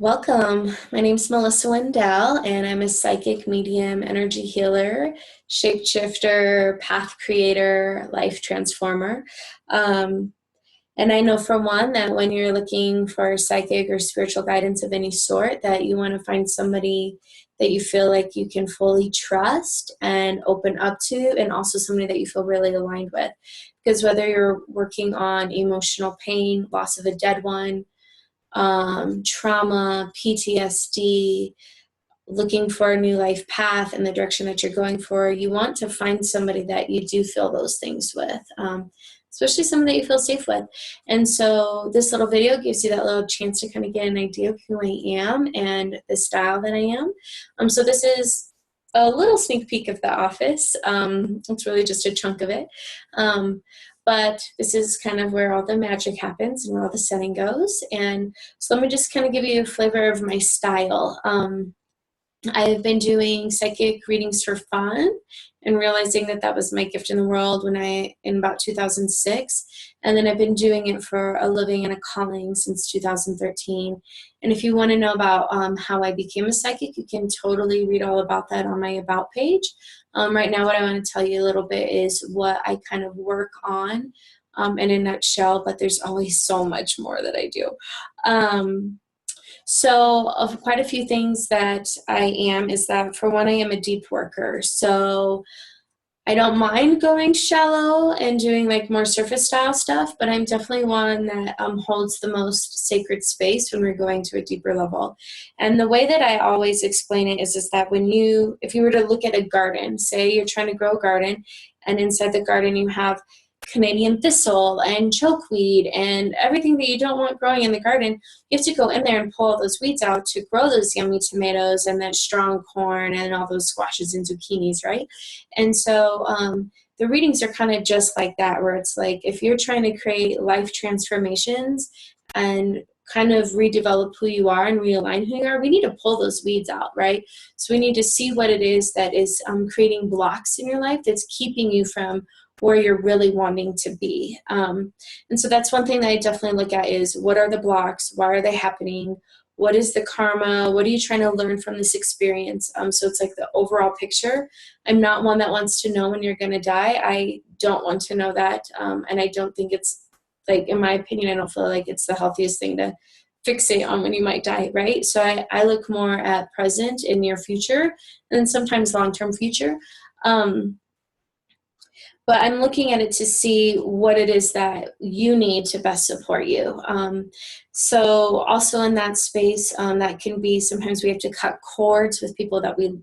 Welcome. My name's Melissa Windell, and I'm a psychic medium, energy healer, shapeshifter, path creator, life transformer. Um, and I know for one that when you're looking for psychic or spiritual guidance of any sort, that you want to find somebody that you feel like you can fully trust and open up to, and also somebody that you feel really aligned with. Because whether you're working on emotional pain, loss of a dead one, trauma, PTSD, looking for a new life path in the direction that you're going for, you want to find somebody that you do feel those things with, especially somebody that you feel safe with. And so this little video gives you that little chance to kind of get an idea of who I am and the style that I am. So this is a little sneak peek of the office. It's really just a chunk of it. But this is kind of where all the magic happens and where all the setting goes. And so let me just kind of give you a flavor of my style. I've been doing psychic readings for fun and realizing that that was my gift in the world in about 2006. And then I've been doing it for a living and a calling since 2013. And if you want to know about how I became a psychic, you can totally read all about that on my About page. Right now, what I want to tell you a little bit is what I kind of work on in a nutshell, but there's always so much more that I do. So of quite a few things that I am is that, for one, I am a deep worker. So I don't mind going shallow and doing like more surface style stuff, but I'm definitely one that holds the most sacred space when we're going to a deeper level. And the way that I always explain it is that if you were to look at a garden, say you're trying to grow a garden, and inside the garden you have Canadian thistle and chokeweed and everything that you don't want growing in the garden, you have to go in there and pull all those weeds out to grow those yummy tomatoes and that strong corn and all those squashes and zucchinis, right? And so the readings are kind of just like that, where it's like if you're trying to create life transformations and kind of redevelop who you are and realign who you are, we need to pull those weeds out, right? So we need to see what it is that is creating blocks in your life that's keeping you from where you're really wanting to be. And so that's one thing that I definitely look at is, what are the blocks? Why are they happening? What is the karma? What are you trying to learn from this experience? So it's like the overall picture. I'm not one that wants to know when you're going to die. I don't want to know that. And I don't think it's, like, in my opinion, I don't feel like it's the healthiest thing to fixate on when you might die, right? So I look more at present and near future, and sometimes long-term future. But I'm looking at it to see what it is that you need to best support you. So also in that space, that can be, sometimes we have to cut cords with people that we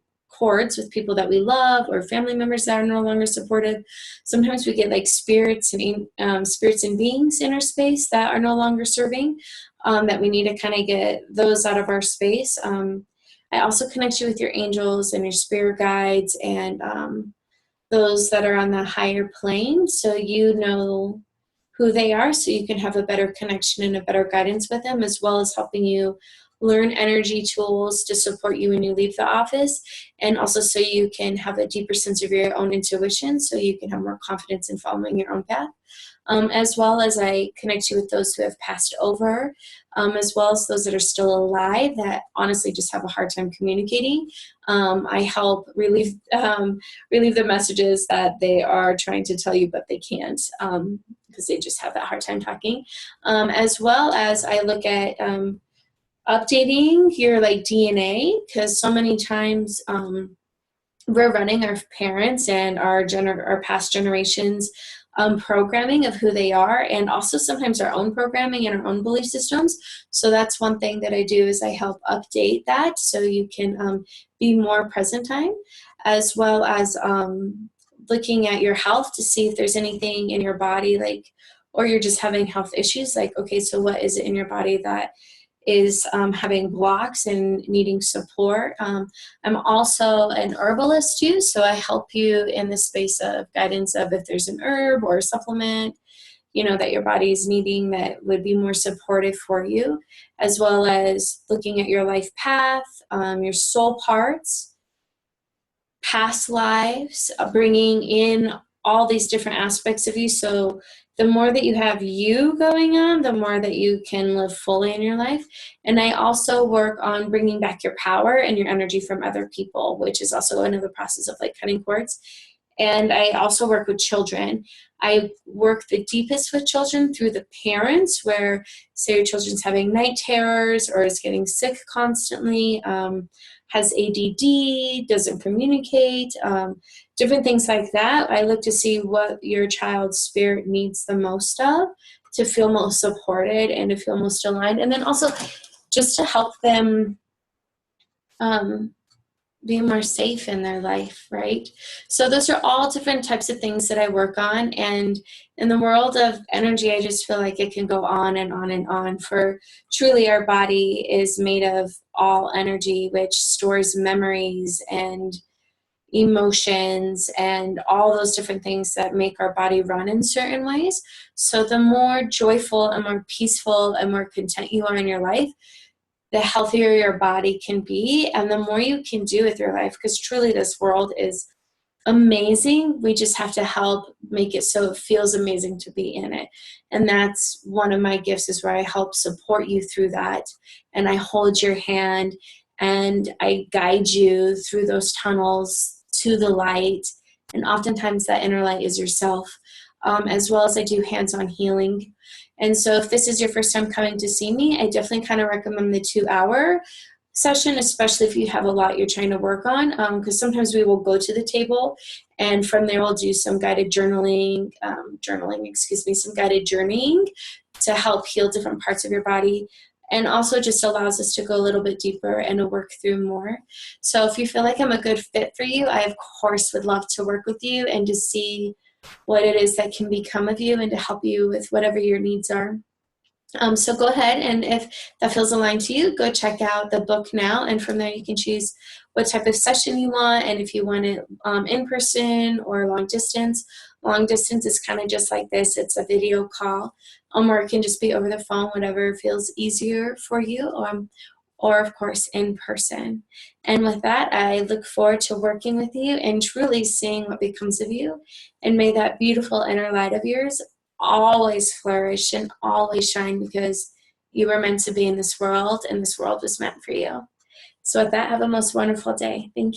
love, or family members that are no longer supportive. Sometimes we get like spirits and beings in our space that are no longer serving, that we need to kind of get those out of our space. I also connect you with your angels and your spirit guides, and those that are on the higher plane, so you know who they are, so you can have a better connection and a better guidance with them, as well as helping you learn energy tools to support you when you leave the office, and also so you can have a deeper sense of your own intuition, so you can have more confidence in following your own path. As well as I connect you with those who have passed over, as well as those that are still alive that honestly just have a hard time communicating. I help relieve the messages that they are trying to tell you, but they can't, because they just have that hard time talking. As well as I look at updating your DNA, because so many times we're running our parents and our past generations programming of who they are, and also sometimes our own programming and our own belief systems. So that's one thing that I do, is I help update that so you can be more present time, as well as looking at your health to see if there's anything in your body, like, or you're just having health issues, like, okay, so what is it in your body that is having blocks and needing support. I'm also an herbalist too, so I help you in the space of guidance of if there's an herb or a supplement, that your body is needing that would be more supportive for you, as well as looking at your life path, your soul parts, past lives, bringing in all these different aspects of you. So the more that you have you going on, the more that you can live fully in your life. And I also work on bringing back your power and your energy from other people, which is also another process of like cutting cords. And I also work with children. I work the deepest with children through the parents, where say your children's having night terrors or is getting sick constantly, has ADD, doesn't communicate, different things like that. I look to see what your child's spirit needs the most of to feel most supported and to feel most aligned. And then also just to help them be more safe in their life, right? So those are all different types of things that I work on. And in the world of energy, I just feel like it can go on and on and on. For truly, our body is made of all energy, which stores memories and emotions and all those different things that make our body run in certain ways. So the more joyful and more peaceful and more content you are in your life, the healthier your body can be and the more you can do with your life, because truly this world is amazing. We just have to help make it so it feels amazing to be in it. And that's one of my gifts, is where I help support you through that, and I hold your hand and I guide you through those tunnels to the light. And oftentimes that inner light is yourself, as well as I do hands-on healing. And so if this is your first time coming to see me, I definitely kind of recommend the 2-hour session, especially if you have a lot you're trying to work on, because sometimes we will go to the table and from there we'll do some guided some guided journeying to help heal different parts of your body, and also just allows us to go a little bit deeper and to work through more. So if you feel like I'm a good fit for you, I of course would love to work with you and to see what it is that can become of you and to help you with whatever your needs are. So go ahead, and if that feels aligned to you, go check out the book now, and from there you can choose what type of session you want, and if you want it in person or long distance. Long distance is kind of just like this. It's a video call, or it can just be over the phone, whatever feels easier for you, or of course in person. And with that, I look forward to working with you and truly seeing what becomes of you, and may that beautiful inner light of yours always flourish and always shine, because you were meant to be in this world and this world was meant for you. So with that, have a most wonderful day. Thank you.